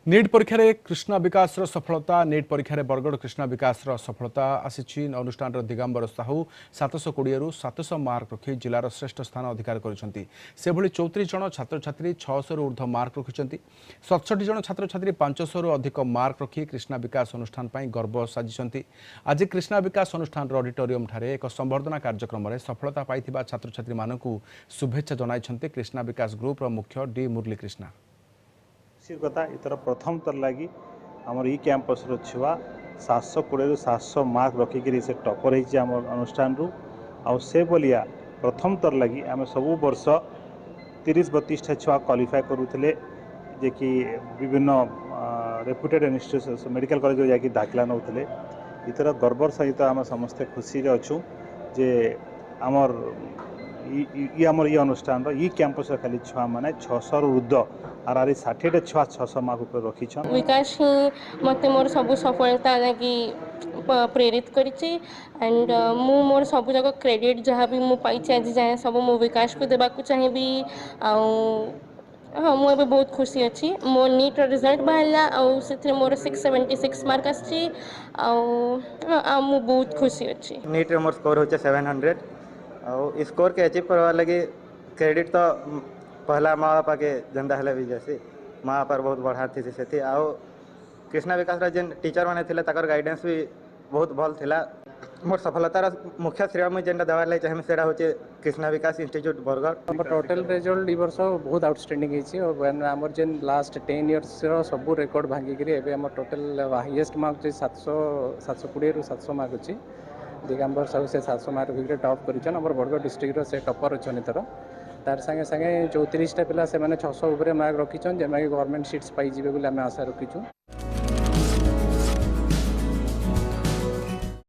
NEET परीक्षा रे कृष्णा विकास सफलता नीट परीक्षा रे बरगढ़ कृष्णा विकास सफलता आसी अनुष्ठान दिगंबर साहू 720 रु 700 मार्क रखी जिलार श्रेष्ठ स्थान अधिकार करिसेंती से भली 34 जन छात्र छात्री 600 रु ऊर्ध्व मार्क रखिसेंती 67 जन छात्र छात्री 500 रु अधिक मार्क रखी कृष्णा विकास अनुष्ठान पई गर्व साजिसेंती आज कृष्णा विकास अनुष्ठान ऑडिटोरियम ठारे एक संवर्धना कार्यक्रम रे सफलता पाइथिबा छात्र छात्री मानकु शुभेच्छा जनाइछंती कृष्णा विकास ग्रुप रो मुख्य डी मुरली कृष्णा कथा इतर प्रथम तर लगी आमर ई कैंपस छुआ 720 रु 700 मार्क रखिकी से टपर होम अनुष्ठान रु आउ से बोलिया प्रथम तर लगी आम सबू वर्ष 30-32 छुआ क्वालिफाई करूले जे कि विभिन्न रेपुटेड इंस्टीट्यूशन मेडिकल कॉलेज जाकि दाखिला नौले इतर गर्वर सहित आम समस्ते खुशी अच्छू जे आमर ये अनुष्ठान ई कैंपस खाली छुआ मैंने 600 रु ऊर्ध्व आर 60 छुआ 600 मार्क ऊपर रखी विकास ही मत मोर सब सफलता लगी प्रेरित करिछि एंड मु मोर सब जगह क्रेडिट जहाँ भी मु पाइछि आज जाए सब मु विकास को देबाकू चाहिबी हाँ मुझे बहुत खुशी अच्छी मो नीट रिजल्ट बाहरला आउ से मोर 676 मार्क आछि आ मु बहुत खुशी अच्छी नीट रे मोर स्कोर होचे 700 और स्कोर के अचीव करवा लगे क्रेडिट तो पहला माँ बापा के जेंदा हेले भी जैसे माँ बापा बहुत बढ़ा थी से आओ कृष्णा विकास जेन टीचर मैंने थे तकर गाइडेंस भी बहुत भल थिला मोर सफलतार मुख्य श्रेय मुझे जेनटा देवार लगे चाहे सेटा होचे कृष्णा विकास इंस्टीट्यूट बरगढ़ टोटल रिजल्ट वर्ष बहुत आउटस्टैंडिंग होती आमर जेन लास्ट 10 इयर्स सब रेकर्ड भांगिकी एवं आम टोटल हाईएस्ट मार्क 720 रु 700 मार्क अच्छी दिगंबर साहू से 700 मार्क भितर टॉप कर बरगढ़ डिस्ट्रिक्ट से टपर अच्छा थर तार संगे संगे 34टा पिला से 600 मार्क रखीछन जेमा गवर्नमेंट सीट्स पाई जिबे बोली आम आशा रखीछु।